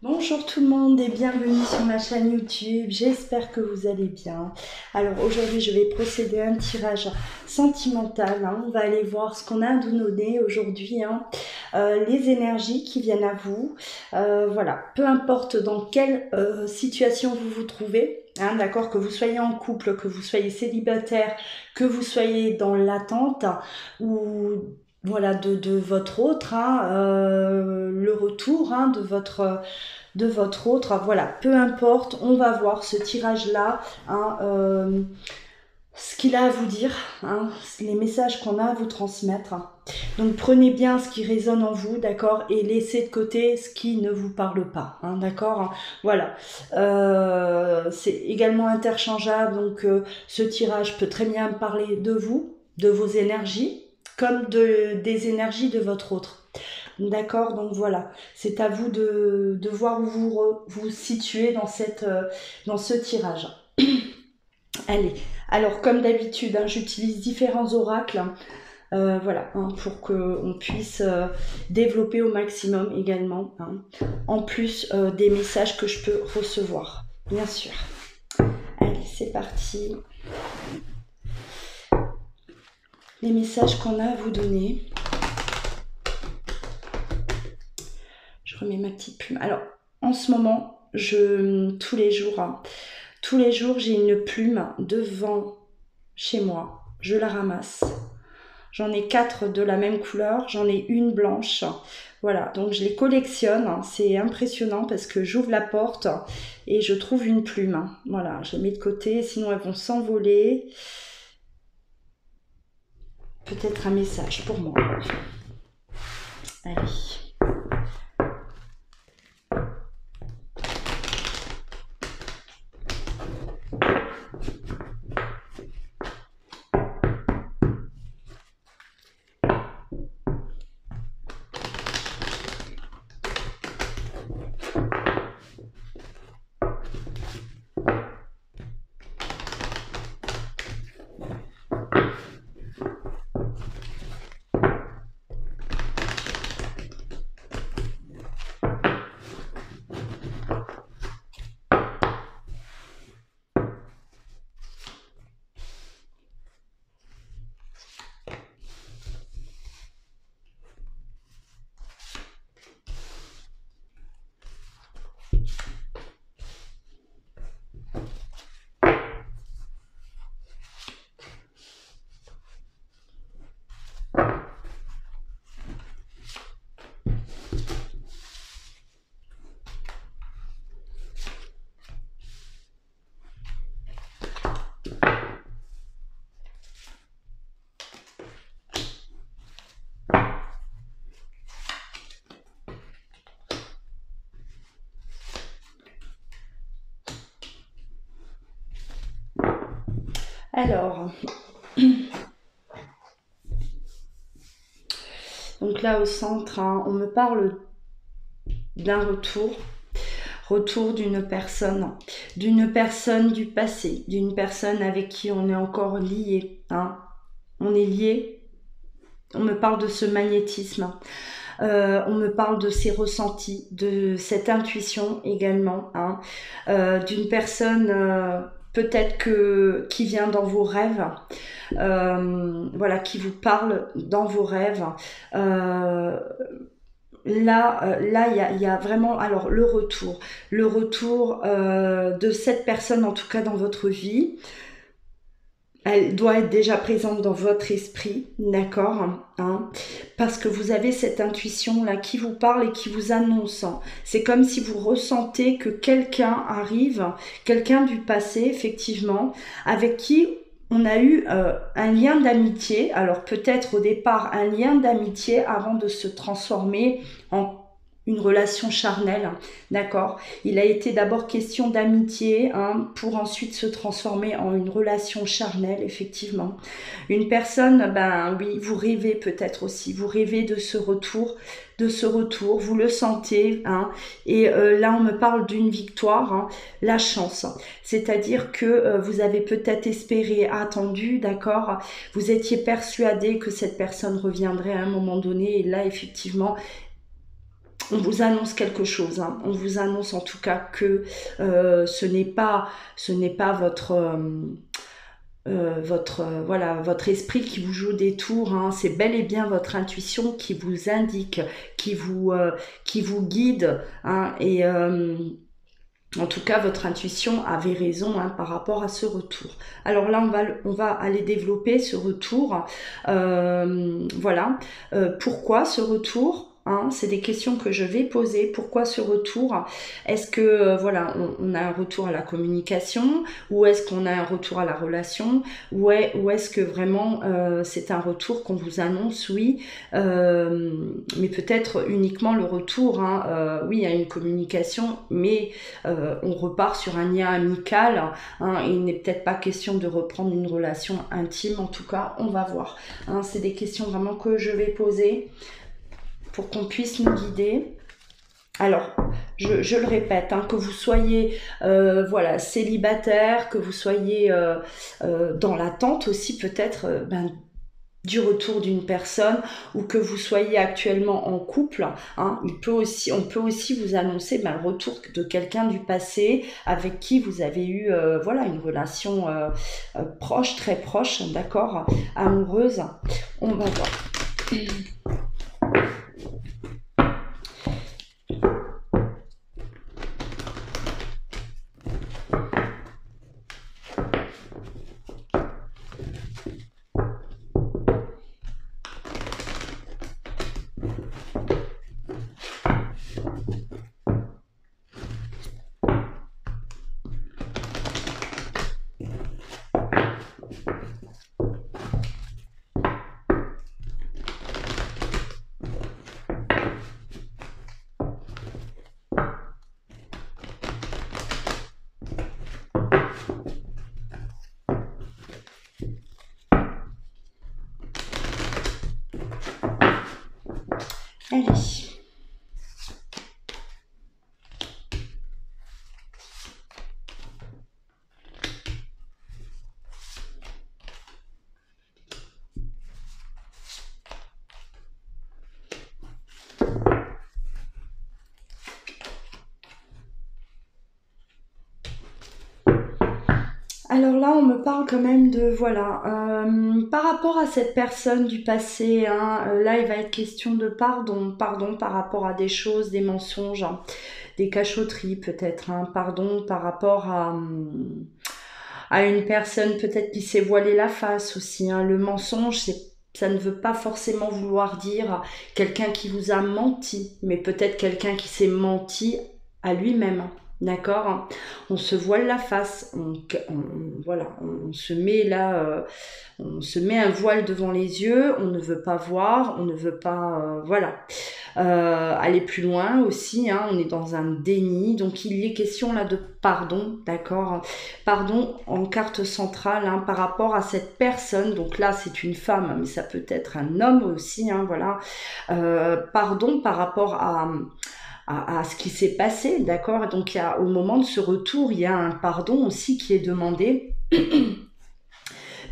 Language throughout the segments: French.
Bonjour tout le monde et bienvenue sur ma chaîne YouTube, j'espère que vous allez bien. Alors aujourd'hui je vais procéder à un tirage sentimental, on va aller voir ce qu'on a à nous donner aujourd'hui, les énergies qui viennent à vous, voilà, peu importe dans quelle situation vous vous trouvez, d'accord, que vous soyez en couple, que vous soyez célibataire, que vous soyez dans l'attente ou voilà de votre autre, le retour de votre autre, voilà, peu importe, on va voir ce tirage-là, ce qu'il a à vous dire, les messages qu'on a à vous transmettre. Donc prenez bien ce qui résonne en vous, d'accord, et laissez de côté ce qui ne vous parle pas, d'accord. Voilà, c'est également interchangeable, donc ce tirage peut très bien parler de vous, de vos énergies, comme des énergies de votre autre. D'accord, donc voilà, c'est à vous de voir où vous situez dans ce tirage. Allez, alors comme d'habitude, j'utilise différents oracles, voilà, pour qu'on puisse développer au maximum également, en plus des messages que je peux recevoir, bien sûr. Allez, c'est parti. Les messages qu'on a à vous donner. Je remets ma petite plume. Alors, en ce moment, tous les jours, j'ai une plume devant chez moi. Je la ramasse. J'en ai 4 de la même couleur. J'en ai une blanche. Voilà, donc je les collectionne. C'est impressionnant parce que j'ouvre la porte et je trouve une plume. Voilà, je les mets de côté, sinon elles vont s'envoler. Peut-être un message pour moi. Allez. Alors, donc là au centre, on me parle d'un retour d'une personne du passé, d'une personne avec qui on est encore lié, on est lié, on me parle de ce magnétisme, on me parle de ses ressentis, de cette intuition également, d'une personne peut-être qui vient dans vos rêves, voilà, qui vous parle dans vos rêves. Là, il y a vraiment alors le retour de cette personne, en tout cas dans votre vie. Elle doit être déjà présente dans votre esprit, d'accord, parce que vous avez cette intuition là qui vous parle et qui vous annonce. C'est comme si vous ressentez que quelqu'un arrive, quelqu'un du passé effectivement, avec qui on a eu un lien d'amitié. Alors peut-être au départ un lien d'amitié avant de se transformer en une relation charnelle, d'accord. Il a été d'abord question d'amitié, pour ensuite se transformer en une relation charnelle, effectivement. Une personne, ben oui, vous rêvez peut-être aussi, vous rêvez de ce retour, vous le sentez, et là on me parle d'une victoire, la chance. C'est-à-dire que vous avez peut-être espéré, attendu, d'accord, vous étiez persuadé que cette personne reviendrait à un moment donné, et là effectivement, on vous annonce quelque chose, hein. On vous annonce en tout cas que ce n'est pas voilà, votre esprit qui vous joue des tours, hein. C'est bel et bien votre intuition qui vous indique, qui vous guide, hein. Et en tout cas, votre intuition avait raison, hein, par rapport à ce retour. Alors là, on va aller développer ce retour. Voilà. Pourquoi ce retour, hein? C'est des questions que je vais poser. Pourquoi ce retour? Est-ce que voilà, on a un retour à la communication, ou est-ce qu'on a un retour à la relation, ou est-ce que vraiment c'est un retour qu'on vous annonce? Oui, mais peut-être uniquement le retour, hein. Oui, il y a une communication, mais on repart sur un lien amical, hein. Il n'est peut-être pas question de reprendre une relation intime, en tout cas, on va voir, hein. C'est des questions vraiment que je vais poser pour qu'on puisse nous guider. Alors, je le répète, hein, que vous soyez voilà, célibataire, que vous soyez dans l'attente aussi peut-être du retour d'une personne, ou que vous soyez actuellement en couple, hein, on peut aussi vous annoncer le retour de quelqu'un du passé avec qui vous avez eu voilà, une relation proche, très proche, d'accord, amoureuse. On va voir. Allez. Alors là, on me parle quand même de, voilà, par rapport à cette personne du passé, hein, là, il va être question de pardon par rapport à des choses, des mensonges, hein, des cachotteries peut-être, hein, pardon par rapport à une personne peut-être qui s'est voilée la face aussi, hein. Le mensonge, ça ne veut pas forcément vouloir dire quelqu'un qui vous a menti, mais peut-être quelqu'un qui s'est menti à lui-même. D'accord? On se voile la face, voilà, on se met là, on se met un voile devant les yeux, on ne veut pas voir, on ne veut pas, voilà, aller plus loin aussi, hein, on est dans un déni, donc il y est question là de pardon, d'accord? Pardon en carte centrale, hein, par rapport à cette personne, donc là c'est une femme, mais ça peut être un homme aussi, hein, voilà, pardon par rapport à ce qui s'est passé, d'accord? Donc au moment de ce retour, il y a un pardon aussi qui est demandé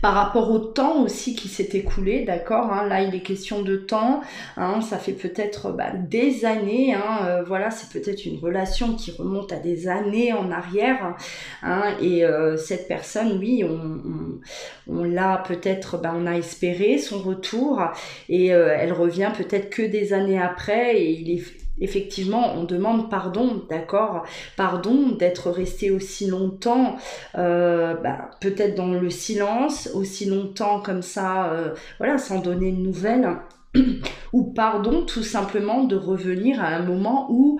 par rapport au temps aussi qui s'est écoulé, d'accord, hein. Là il est question de temps, hein, ça fait peut-être des années, hein, voilà, c'est peut-être une relation qui remonte à des années en arrière, hein, et cette personne, oui, on l'a peut-être, on a espéré son retour, et elle revient peut-être que des années après, et il est effectivement, on demande pardon, d'accord, pardon d'être resté aussi longtemps, peut-être dans le silence, aussi longtemps comme ça, voilà, sans donner de nouvelles. Ou pardon tout simplement de revenir à un moment où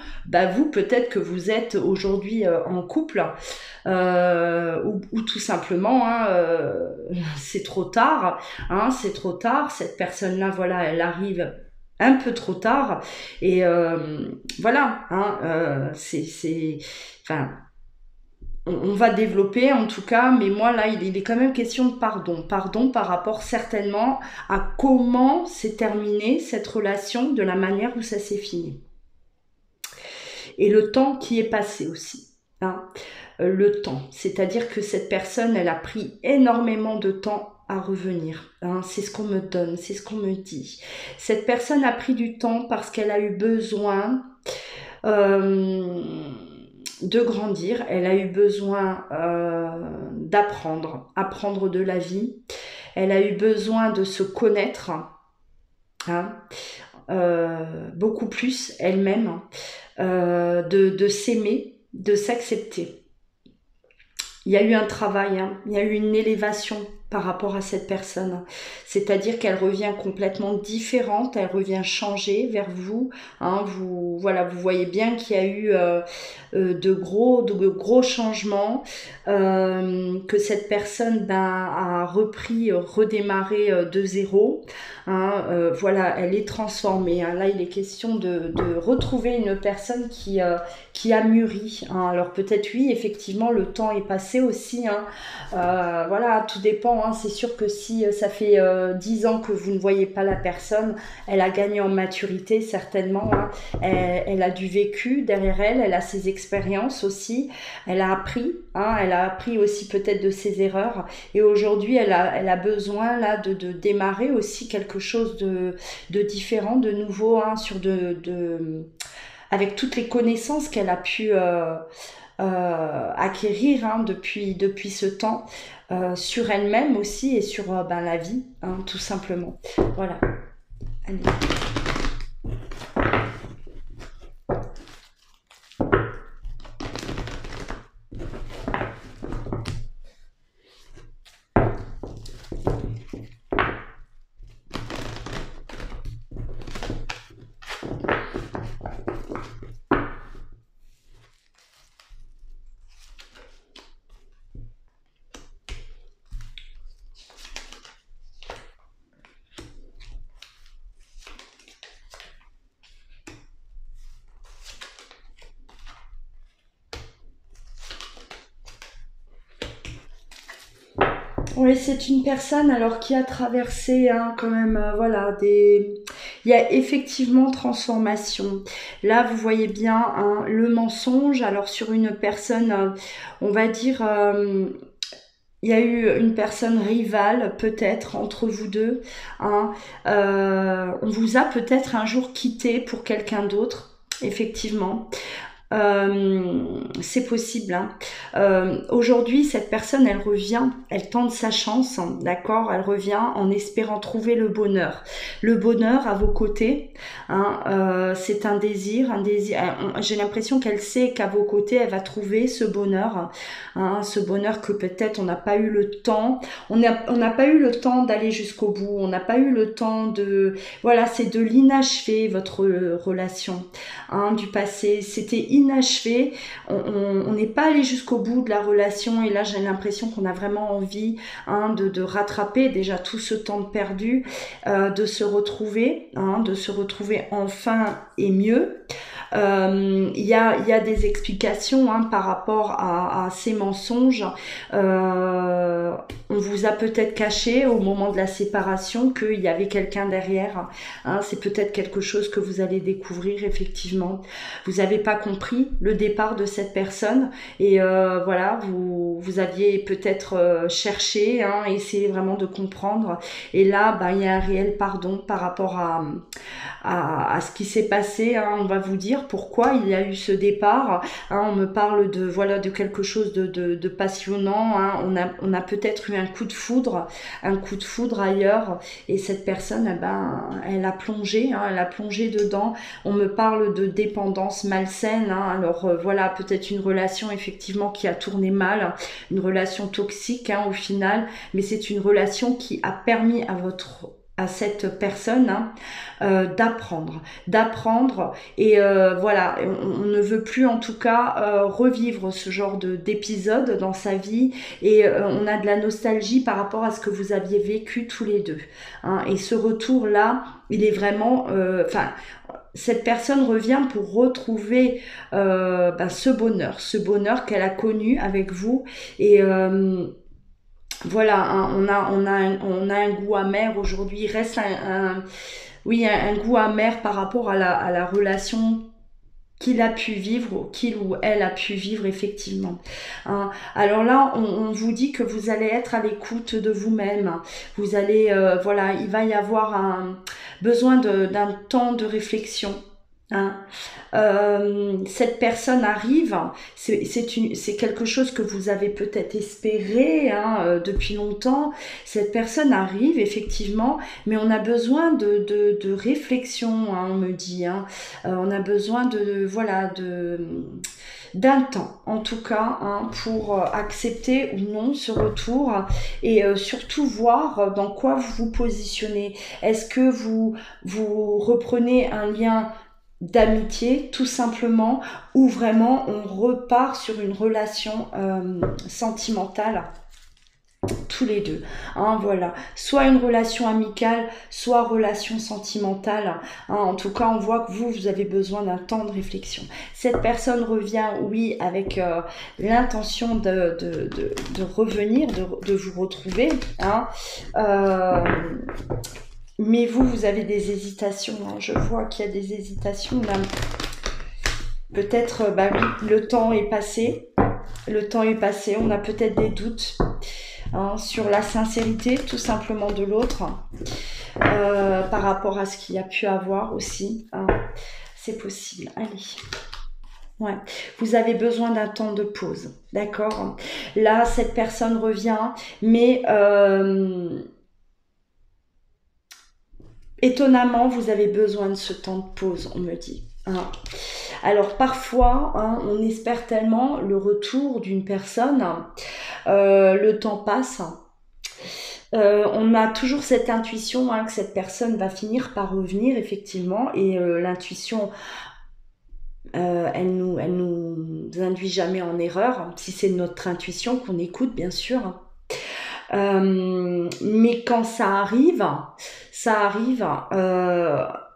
vous peut-être que vous êtes aujourd'hui en couple, ou tout simplement, hein, c'est trop tard, hein, c'est trop tard, cette personne-là, voilà, elle arrive un peu trop tard, et voilà, hein, enfin, on va développer en tout cas, mais moi là il est quand même question de pardon par rapport certainement à comment s'est terminée cette relation, de la manière où ça s'est fini, et le temps qui est passé aussi, hein. Le temps, c'est-à-dire que cette personne, elle a pris énormément de temps à revenir. Hein, c'est ce qu'on me donne, c'est ce qu'on me dit. Cette personne a pris du temps parce qu'elle a eu besoin euh, de grandir, elle a eu besoin d'apprendre, apprendre de la vie. Elle a eu besoin de se connaître, hein, beaucoup plus elle-même, de s'aimer, de s'accepter. Il y a eu un travail, hein, il y a eu une élévation par rapport à cette personne. C'est-à-dire qu'elle revient complètement différente, elle revient changée vers vous. Hein, voilà, vous voyez bien qu'il y a eu de gros changements, que cette personne a repris, redémarré de zéro. Hein, voilà, elle est transformée. Hein. Là, il est question de retrouver une personne qui a mûri. Hein. Alors peut-être oui, effectivement, le temps est passé aussi. Hein. Voilà, tout dépend. Hein. C'est sûr que si ça fait 10 ans que vous ne voyez pas la personne, elle a gagné en maturité certainement. Hein. Elle a du vécu derrière elle, elle a ses expériences aussi. Elle a appris. Hein. Elle a appris aussi peut-être de ses erreurs. Et aujourd'hui, elle a besoin là de démarrer aussi quelque chose de différent, de nouveau, hein, avec toutes les connaissances qu'elle a pu acquérir, hein, depuis ce temps, sur elle-même aussi et sur la vie, hein, tout simplement. Voilà. Allez. Oui, c'est une personne alors qui a traversé, hein, quand même, voilà, il y a effectivement transformation. Là, vous voyez bien, hein, le mensonge. Alors sur une personne, on va dire, il y a eu une personne rivale peut-être entre vous deux. Hein. On vous a peut-être un jour quitté pour quelqu'un d'autre. Effectivement. C'est possible. Hein. Aujourd'hui, cette personne, elle revient, elle tente sa chance, hein, d'accord. Elle revient en espérant trouver le bonheur à vos côtés. Hein. C'est un désir, J'ai l'impression qu'elle sait qu'à vos côtés, elle va trouver ce bonheur que peut-être on n'a pas eu le temps. On n'a pas eu le temps d'aller jusqu'au bout. On n'a pas eu le temps de, voilà, c'est de l'inachevé votre relation, hein, du passé. C'était inachevé, on n'est pas allé jusqu'au bout de la relation et là j'ai l'impression qu'on a vraiment envie, hein, de rattraper déjà tout ce temps perdu, de se retrouver, hein, de se retrouver enfin et mieux. Il y a des explications, hein, par rapport à ces mensonges. On vous a peut-être caché au moment de la séparation qu'il y avait quelqu'un derrière. Hein, c'est peut-être quelque chose que vous allez découvrir effectivement. Vous n'avez pas compris le départ de cette personne et voilà, vous aviez peut-être cherché, hein, essayé vraiment de comprendre. Et là, il y a un réel pardon par rapport à ce qui s'est passé. Hein. On va vous dire pourquoi il y a eu ce départ. Hein. On me parle de quelque chose de passionnant. Hein. On a peut-être eu un coup de foudre ailleurs. Et cette personne, elle a plongé, hein, elle a plongé dedans. On me parle de dépendance malsaine. Hein. Alors voilà, peut-être une relation effectivement qui a tourné mal, une relation toxique, hein, au final. Mais c'est une relation qui a permis à cette personne, hein, d'apprendre et voilà, on ne veut plus en tout cas revivre ce genre d'épisode dans sa vie et on a de la nostalgie par rapport à ce que vous aviez vécu tous les deux, hein, et ce retour là il est vraiment cette personne revient pour retrouver ce bonheur qu'elle a connu avec vous et voilà, hein, on a un goût amer aujourd'hui. Il reste oui, un goût amer par rapport à la relation qu'il a pu vivre, qu'il ou elle a pu vivre effectivement. Hein. Alors là, on vous dit que vous allez être à l'écoute de vous-même. Vous allez, voilà, il va y avoir un besoin d'un temps de réflexion. Hein. Cette personne arrive, c'est quelque chose que vous avez peut-être espéré depuis longtemps. Cette personne arrive effectivement, mais on a besoin de réflexion, hein, on me dit. Hein. On a besoin d'un temps, en tout cas, hein, pour accepter ou non ce retour et surtout voir dans quoi vous vous positionnez. Est-ce que vous reprenez un lien d'amitié tout simplement ou vraiment on repart sur une relation sentimentale tous les deux, hein, voilà, soit une relation amicale, soit relation sentimentale, hein, en tout cas on voit que vous avez besoin d'un temps de réflexion. Cette personne revient, oui, avec l'intention de revenir, de vous retrouver, hein, mais vous avez des hésitations, hein, je vois qu'il y a des hésitations là. Peut-être, bah oui, le temps est passé, on a peut-être des doutes, hein, sur la sincérité tout simplement de l'autre, par rapport à ce qu'il y a pu avoir aussi, hein. C'est possible, allez. Ouais, vous avez besoin d'un temps de pause, d'accord? Là, cette personne revient, mais étonnamment, vous avez besoin de ce temps de pause, on me dit. Hein. Alors parfois, hein, on espère tellement le retour d'une personne, le temps passe. On a toujours cette intuition, hein, que cette personne va finir par revenir effectivement, et l'intuition, elle nous induit jamais en erreur, hein, si c'est notre intuition qu'on écoute bien sûr. Mais quand ça arrive,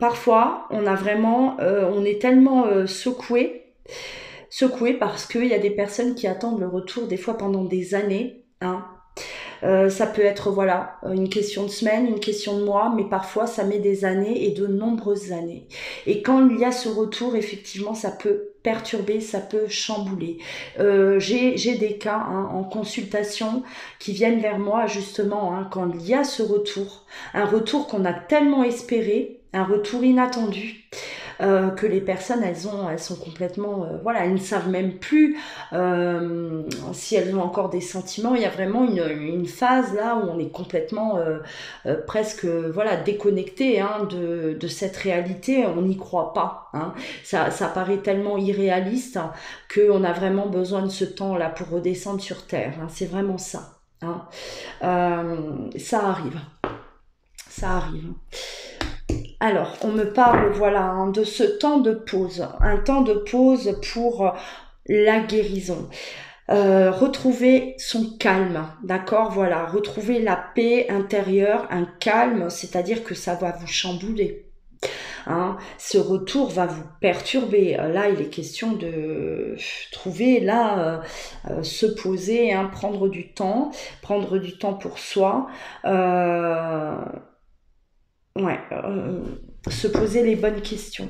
parfois on a vraiment, on est tellement secoué parce qu'il y a des personnes qui attendent le retour des fois pendant des années, hein. Ça peut être voilà une question de semaines, une question de mois, mais parfois ça met des années et de nombreuses années. Et quand il y a ce retour, effectivement, ça peut perturber, ça peut chambouler. J'ai des cas, hein, en consultation qui viennent vers moi justement, hein, quand il y a ce retour, un retour qu'on a tellement espéré, un retour inattendu. Que les personnes elles sont complètement voilà, elles ne savent même plus si elles ont encore des sentiments. Il y a vraiment une phase là où on est complètement presque voilà déconnecté, hein, de cette réalité. On n'y croit pas, hein. Ça paraît tellement irréaliste, hein, qu'on a vraiment besoin de ce temps là pour redescendre sur terre, hein. C'est vraiment ça, hein. Ça arrive. Alors, on me parle, voilà, hein, de ce temps de pause, un temps de pause pour la guérison. Retrouver son calme, d'accord, voilà, retrouver la paix intérieure, un calme, c'est-à-dire que ça va vous chambouler. Hein, ce retour va vous perturber. Là, il est question de trouver, là, se poser, hein, prendre du temps pour soi. Ouais, se poser les bonnes questions.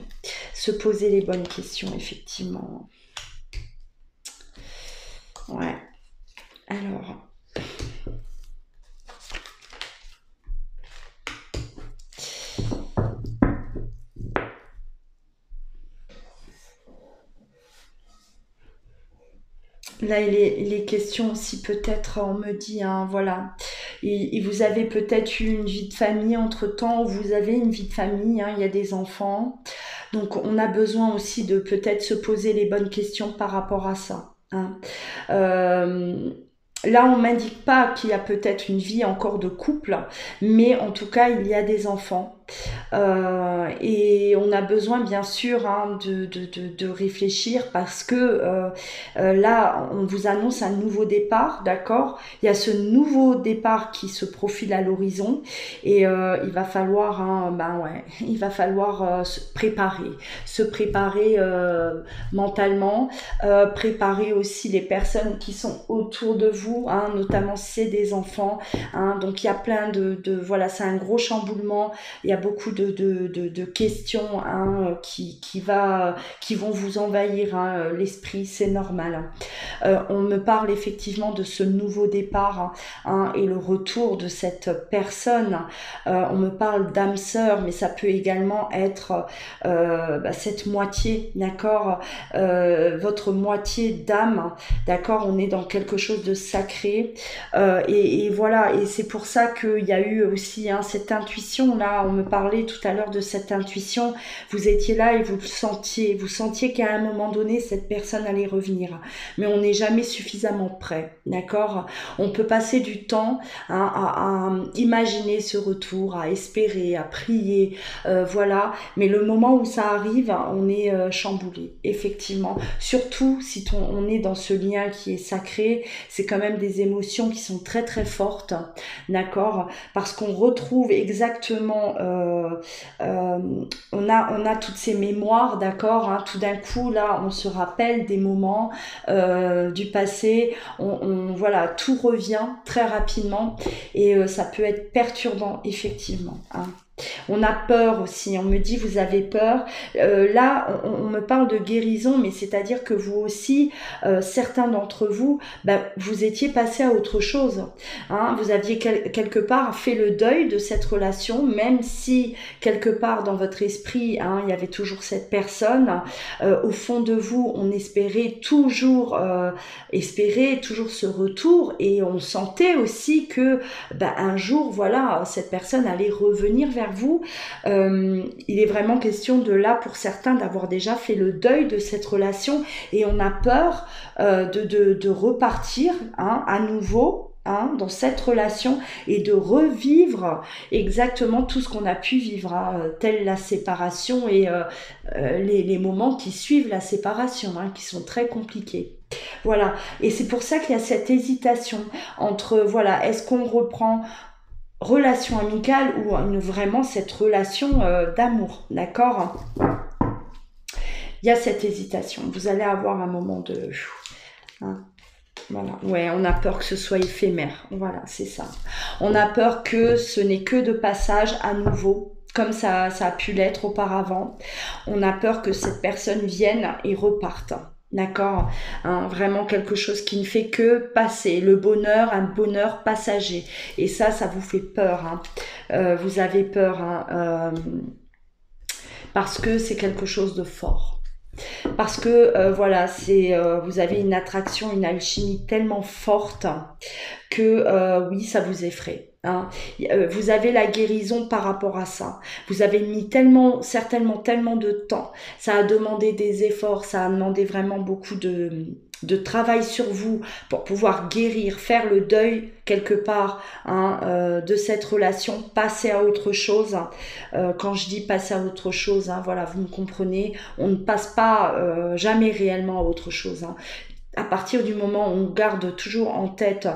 Effectivement. Ouais. Alors. Là, il est question aussi, peut-être, on me dit, hein, voilà, et vous avez peut-être eu une vie de famille entre-temps, ou vous avez une vie de famille, hein, il y a des enfants, donc on a besoin aussi de peut-être se poser les bonnes questions par rapport à ça, hein. Là, on m'indique pas qu'il y a peut-être une vie encore de couple, mais en tout cas, il y a des enfants. Et on a besoin bien sûr, hein, de réfléchir parce que là on vous annonce un nouveau départ, d'accord, il y a ce nouveau départ qui se profile à l'horizon et il va falloir, hein, il va falloir se préparer mentalement, préparer aussi les personnes qui sont autour de vous, hein, notamment si c'est des enfants, hein, donc il y a plein de voilà, c'est un gros chamboulement, il y a beaucoup de questions hein, qui vont vous envahir hein, l'esprit, c'est normal. On me parle effectivement de ce nouveau départ hein, et le retour de cette personne. On me parle d'âme sœur, mais ça peut également être cette moitié, d'accord, votre moitié d'âme, d'accord, on est dans quelque chose de sacré et voilà, et c'est pour ça qu'il y a eu aussi hein, cette intuition là, on me parlait tout à l'heure de cette intuition, vous étiez là et vous sentiez qu'à un moment donné cette personne allait revenir, mais on n'est jamais suffisamment prêt, d'accord, on peut passer du temps hein, à imaginer ce retour, à espérer, à prier, voilà, mais le moment où ça arrive, on est chamboulé, effectivement, surtout si on est dans ce lien qui est sacré, c'est quand même des émotions qui sont très très fortes, d'accord, parce qu'on retrouve exactement on a toutes ces mémoires, d'accord, hein, tout d'un coup là on se rappelle des moments du passé, voilà, tout revient très rapidement et ça peut être perturbant effectivement hein. On a peur aussi, on me dit vous avez peur. Là, on me parle de guérison, mais c'est-à-dire que vous aussi, certains d'entre vous, vous étiez passé à autre chose. Hein, vous aviez quelque part fait le deuil de cette relation, même si quelque part dans votre esprit, hein, il y avait toujours cette personne. Au fond de vous, on espérait toujours ce retour, et on sentait aussi que un jour, voilà, cette personne allait revenir vers vous. Il est vraiment question de là pour certains d'avoir déjà fait le deuil de cette relation et on a peur de repartir hein, à nouveau hein, dans cette relation et de revivre exactement tout ce qu'on a pu vivre, hein, telle la séparation et les moments qui suivent la séparation, hein, qui sont très compliqués. Voilà, et c'est pour ça qu'il y a cette hésitation entre, voilà, est-ce qu'on reprend relation amicale ou vraiment cette relation d'amour, d'accord? Il y a cette hésitation. Vous allez avoir un moment de... Hein, voilà. Ouais, on a peur que ce soit éphémère. Voilà, c'est ça. On a peur que ce n'est que de passage à nouveau, comme ça a pu l'être auparavant. On a peur que cette personne vienne et reparte. D'accord, hein, vraiment quelque chose qui ne fait que passer, le bonheur, un bonheur passager. Et ça vous fait peur. Hein. Vous avez peur hein, parce que c'est quelque chose de fort. Parce que voilà, vous avez une attraction, une alchimie tellement forte que oui, ça vous effraie. Hein. Vous avez la guérison par rapport à ça. Vous avez mis certainement tellement de temps. Ça a demandé des efforts, ça a demandé vraiment beaucoup de travail sur vous pour pouvoir guérir, faire le deuil quelque part hein, de cette relation, passer à autre chose. Quand je dis passer à autre chose, hein, voilà, vous me comprenez, on ne passe pas jamais réellement à autre chose. Hein. À partir du moment où on garde toujours en tête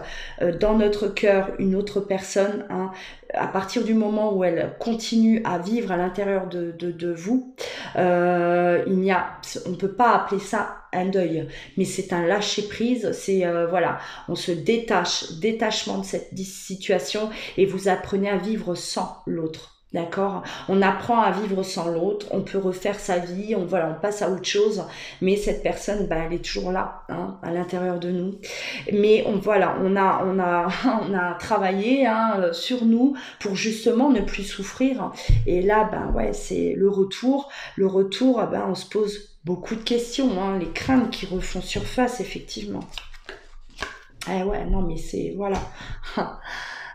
dans notre cœur une autre personne, hein, à partir du moment où elle continue à vivre à l'intérieur de vous, on ne peut pas appeler ça un deuil, mais c'est un lâcher prise, c'est voilà, on se détachement de cette situation et vous apprenez à vivre sans l'autre. D'accord, on apprend à vivre sans l'autre, on peut refaire sa vie, on passe à autre chose, mais cette personne, elle est toujours là, hein, à l'intérieur de nous. Mais on a travaillé hein, sur nous pour justement ne plus souffrir. Et là, ouais, c'est le retour. Le retour, on se pose beaucoup de questions, hein, les craintes qui refont surface, effectivement. Eh ouais, non, mais c'est voilà.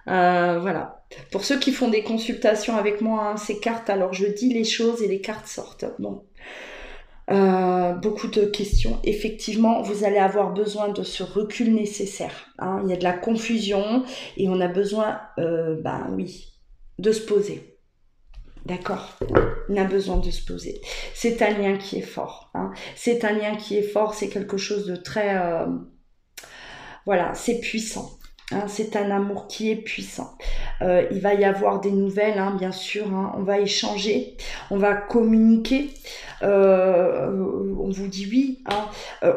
Voilà. Pour ceux qui font des consultations avec moi, hein, ces cartes, alors je dis les choses et les cartes sortent. Bon. Beaucoup de questions. Effectivement, vous allez avoir besoin de ce recul nécessaire. Hein. Il y a de la confusion et on a besoin, oui, de se poser. D'accord, on a besoin de se poser. C'est un lien qui est fort. Hein. C'est un lien qui est fort, c'est quelque chose de très... voilà, c'est puissant. Hein, c'est un amour qui est puissant. Il va y avoir des nouvelles, hein, bien sûr. Hein, on va échanger, on va communiquer. On vous dit oui. Hein,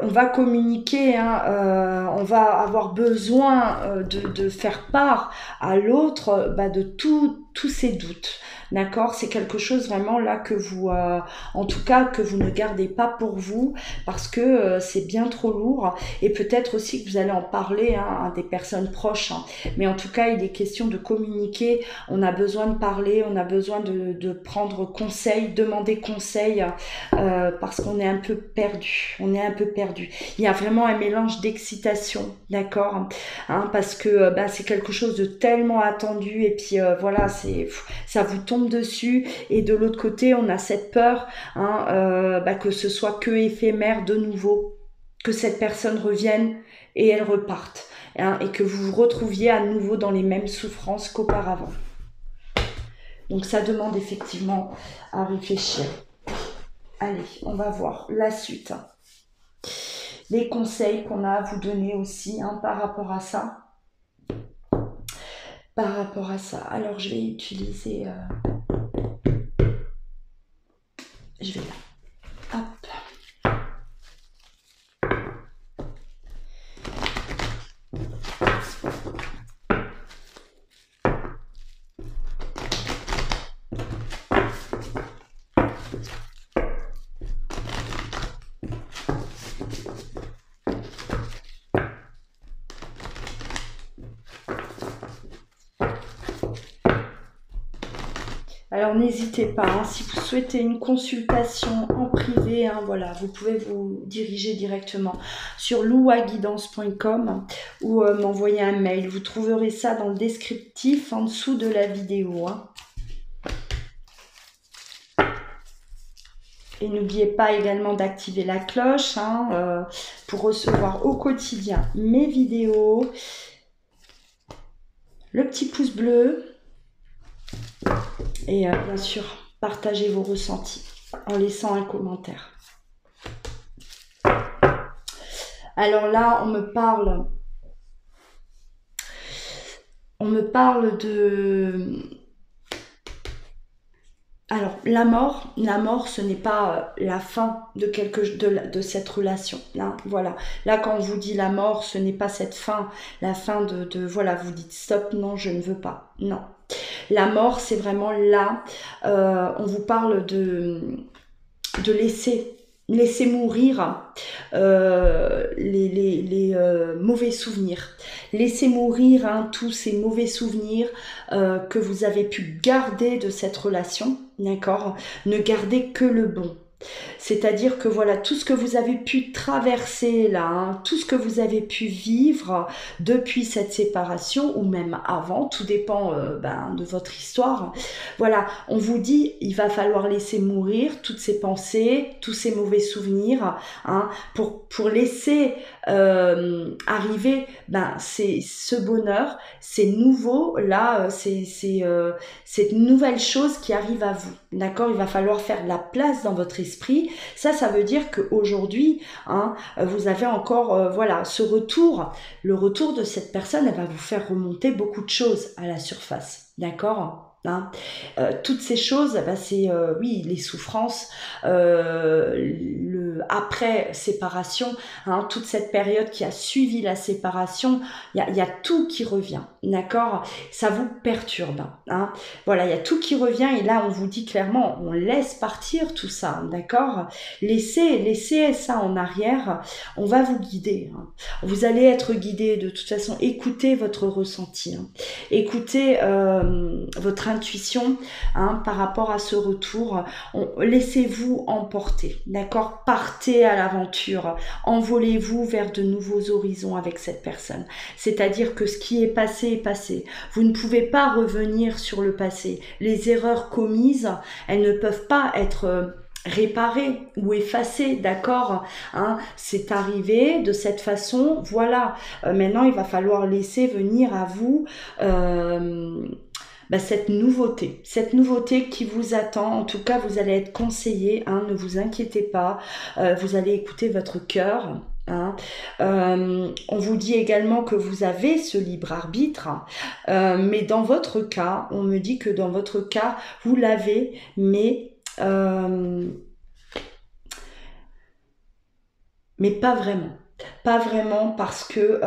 on va communiquer. Hein, on va avoir besoin de faire part à l'autre de tous ces doutes. d'accord? C'est quelque chose vraiment là que vous, en tout cas, que vous ne gardez pas pour vous parce que c'est bien trop lourd et peut-être aussi que vous allez en parler hein, à des personnes proches. Hein. Mais en tout cas, il est question de communiquer. On a besoin de parler, on a besoin de prendre conseil, demander conseil parce qu'on est un peu perdu. On est un peu perdu. Il y a vraiment un mélange d'excitation, d'accord? Hein, parce que c'est quelque chose de tellement attendu et puis voilà, ça vous tombe dessus et de l'autre côté, on a cette peur hein, que ce soit que éphémère de nouveau, que cette personne revienne et elle reparte hein, et que vous vous retrouviez à nouveau dans les mêmes souffrances qu'auparavant. Donc ça demande effectivement à réfléchir. Allez, on va voir la suite. Les conseils qu'on a à vous donner aussi hein, par rapport à ça. Par rapport à ça. Alors je vais utiliser... je vais là. Hop. Alors n'hésitez pas, hein, si vous souhaitez une consultation en privé, hein, voilà, vous pouvez vous diriger directement sur louaguidance.com ou m'envoyer un mail. Vous trouverez ça dans le descriptif en dessous de la vidéo. Hein. Et n'oubliez pas également d'activer la cloche hein, pour recevoir au quotidien mes vidéos. Le petit pouce bleu. Et bien sûr, partagez vos ressentis en laissant un commentaire. Alors là, on me parle de... Alors, la mort, ce n'est pas la fin de cette relation. Là, voilà. Là, quand on vous dit la mort, ce n'est pas cette fin, la fin voilà, vous dites stop, non, je ne veux pas. Non. La mort, c'est vraiment là, on vous parle de laisser mourir les mauvais souvenirs. Laissez mourir hein, tous ces mauvais souvenirs que vous avez pu garder de cette relation, d'accord? Ne gardez que le bon. C'est-à-dire que voilà, tout ce que vous avez pu traverser là, hein, tout ce que vous avez pu vivre depuis cette séparation ou même avant, tout dépend de votre histoire. Voilà, on vous dit, il va falloir laisser mourir toutes ces pensées, tous ces mauvais souvenirs, hein, pour laisser arriver c'est ce bonheur, ces nouveaux, là, cette nouvelle chose qui arrive à vous. D'accord? Il va falloir faire de la place dans votre esprit. Ça veut dire qu'aujourd'hui, hein, vous avez encore ce retour. Le retour de cette personne, elle va vous faire remonter beaucoup de choses à la surface. D'accord? Hein. Toutes ces choses, c'est oui, les souffrances, le après séparation, hein, toute cette période qui a suivi la séparation, il y a tout qui revient, d'accord? Ça vous perturbe, hein? Voilà, il y a tout qui revient et là on vous dit clairement, on laisse partir tout ça, d'accord? Laissez ça en arrière, on va vous guider, hein. Vous allez être guidé de toute façon, écoutez votre ressenti, hein. Écoutez votre intuition hein, par rapport à ce retour. Laissez-vous emporter, d'accord? Partez à l'aventure, envolez-vous vers de nouveaux horizons avec cette personne. C'est-à-dire que ce qui est passé. Vous ne pouvez pas revenir sur le passé. Les erreurs commises, elles ne peuvent pas être réparer ou effacer, d'accord hein, c'est arrivé de cette façon, voilà. Maintenant, il va falloir laisser venir à vous cette nouveauté qui vous attend. En tout cas, vous allez être conseillé, hein, ne vous inquiétez pas, vous allez écouter votre cœur. Hein. On vous dit également que vous avez ce libre arbitre, mais dans votre cas, on me dit que dans votre cas, vous l'avez, mais pas vraiment. Pas vraiment parce que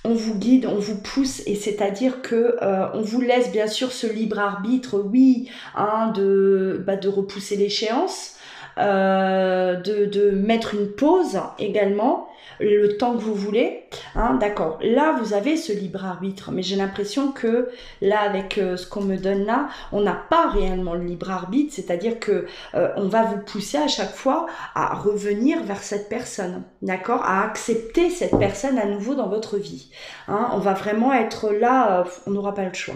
on vous guide, on vous pousse, et c'est-à-dire que on vous laisse bien sûr ce libre arbitre, oui, hein, de repousser l'échéance, de mettre une pause également, le temps que vous voulez, hein, d'accord. Là, vous avez ce libre arbitre, mais j'ai l'impression que là, avec ce qu'on me donne là, on n'a pas réellement le libre arbitre, c'est-à-dire que on va vous pousser à chaque fois à revenir vers cette personne, d'accord, à accepter cette personne à nouveau dans votre vie. Hein, on va vraiment être là, on n'aura pas le choix.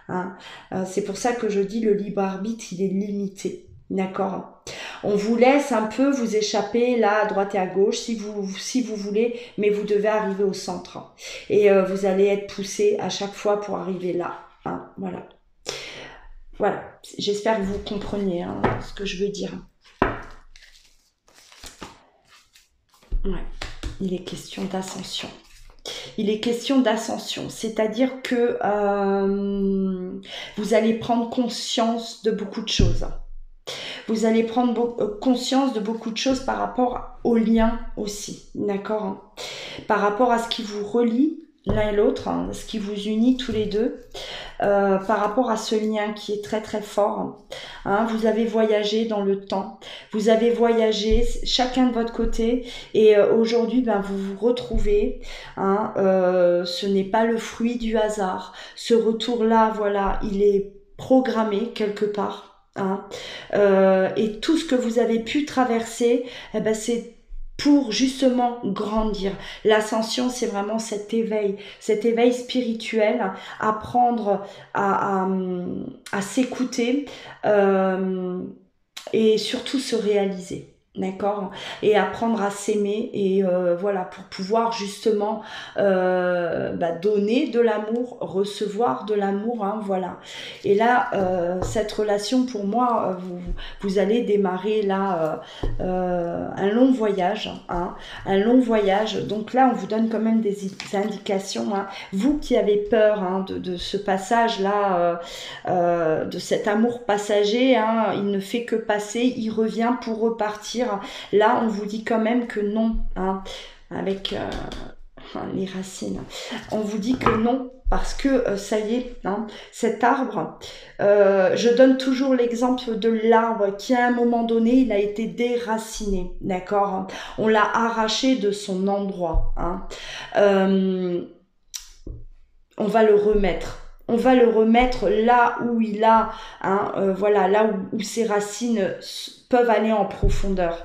Hein. C'est pour ça que je dis le libre arbitre, il est limité. D'accord. On vous laisse un peu vous échapper là à droite et à gauche si vous voulez, mais vous devez arriver au centre. Et vous allez être poussé à chaque fois pour arriver là. Hein, voilà. Voilà. J'espère que vous compreniez hein, ce que je veux dire. Ouais. Il est question d'ascension. Il est question d'ascension, c'est-à-dire que vous allez prendre conscience de beaucoup de choses. Vous allez prendre conscience de beaucoup de choses par rapport au lien aussi, d'accord? Par rapport à ce qui vous relie l'un et l'autre, hein, ce qui vous unit tous les deux, par rapport à ce lien qui est très très fort. Hein, vous avez voyagé dans le temps, vous avez voyagé chacun de votre côté, et aujourd'hui ben, vous vous retrouvez. Hein, ce n'est pas le fruit du hasard. Ce retour-là, voilà, il est programmé quelque part. Hein, et tout ce que vous avez pu traverser, eh ben c'est pour justement grandir. L'ascension, c'est vraiment cet éveil spirituel, apprendre à s'écouter et surtout se réaliser. D'accord, et apprendre à s'aimer, et voilà, pour pouvoir justement donner de l'amour, recevoir de l'amour, hein, voilà. Et là, cette relation, pour moi, vous allez démarrer là un long voyage, hein, un long voyage. Donc là, on vous donne quand même des indications, hein. Vous qui avez peur hein, de ce passage-là, de cet amour passager, hein, il ne fait que passer, il revient pour repartir. Là, on vous dit quand même que non, hein, avec les racines. On vous dit que non, parce que ça y est, hein, cet arbre, je donne toujours l'exemple de l'arbre qui, à un moment donné, il a été déraciné, d'accord? On l'a arraché de son endroit. Hein. On va le remettre. On va le remettre là où il a, hein, voilà, là où ses racines peuvent aller en profondeur,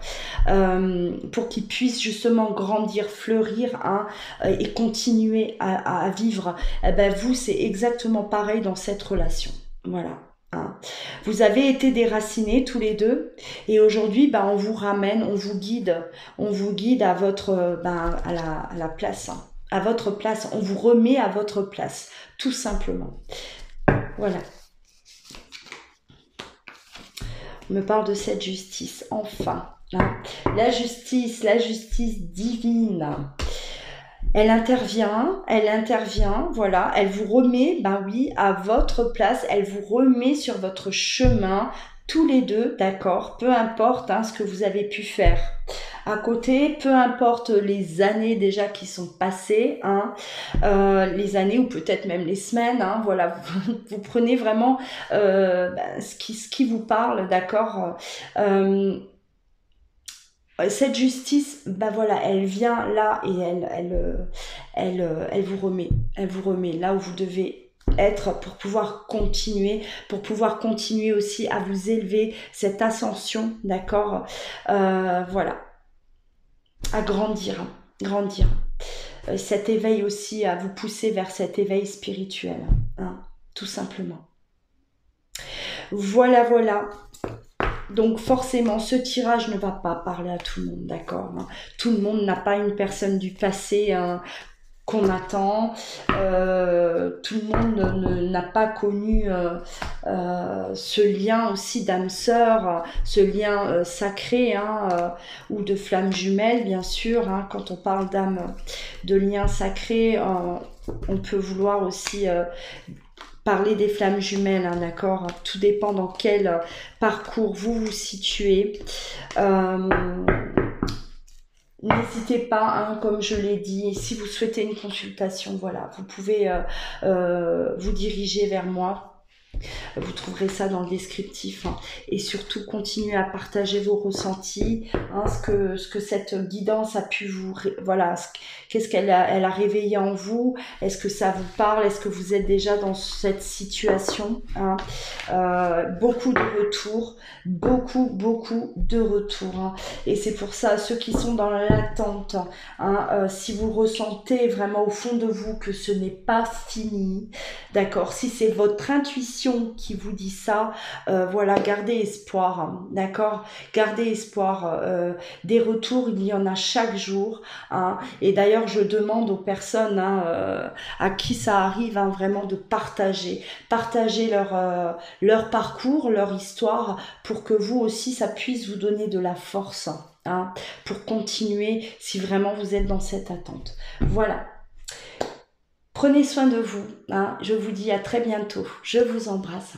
pour qu'il puisse justement grandir, fleurir, hein, et continuer à vivre. Eh ben vous, c'est exactement pareil dans cette relation. Voilà. Hein. Vous avez été déracinés tous les deux, et aujourd'hui, ben, on vous ramène, on vous guide à votre, à la place. Hein. À votre place, on vous remet à votre place, tout simplement. Voilà. On me parle de cette justice, enfin. Hein. La justice divine. Elle intervient, voilà, elle vous remet, ben oui, à votre place, elle vous remet sur votre chemin, tous les deux, d'accord, peu importe hein, ce que vous avez pu faire à côté, peu importe les années déjà qui sont passées, hein, les années ou peut-être même les semaines, hein, voilà, vous prenez vraiment ce qui vous parle, d'accord. Cette justice, bah voilà, elle vient là et elle vous remet là où vous devez être pour pouvoir continuer aussi à vous élever, cette ascension, d'accord, voilà, à grandir, cet éveil aussi, à vous pousser vers cet éveil spirituel, hein, tout simplement. Voilà. Donc forcément, ce tirage ne va pas parler à tout le monde, d'accord, hein. Tout le monde n'a pas une personne du passé hein, qu'on attend. Tout le monde n'a pas connu ce lien aussi d'âme sœur, ce lien sacré hein, ou de flamme jumelle, bien sûr. Hein, quand on parle d'âme, de lien sacré, on peut vouloir aussi... parler des flammes jumelles, hein, d'accord. Tout dépend dans quel parcours vous vous situez. n'hésitez pas, hein, comme je l'ai dit, si vous souhaitez une consultation, voilà, vous pouvez vous diriger vers moi. Vous trouverez ça dans le descriptif, hein. Et surtout, continuez à partager vos ressentis, hein, ce que cette guidance a pu vous... Voilà, qu'est-ce qu'elle a réveillé en vous. Est-ce que ça vous parle? Est-ce que vous êtes déjà dans cette situation, hein? Beaucoup de retours, beaucoup de retours, hein. Et c'est pour ça, ceux qui sont dans l'attente, hein, si vous ressentez vraiment au fond de vous que ce n'est pas fini, d'accord, si c'est votre intuition qui vous dit ça, voilà, gardez espoir, hein, d'accord, gardez espoir. Des retours, il y en a chaque jour, hein, et d'ailleurs, je demande aux personnes, hein, à qui ça arrive, hein, vraiment de partager leur parcours, leur histoire, pour que vous aussi, ça puisse vous donner de la force, hein, pour continuer si vraiment vous êtes dans cette attente. Voilà. Prenez soin de vous, hein. Je vous dis à très bientôt. Je vous embrasse.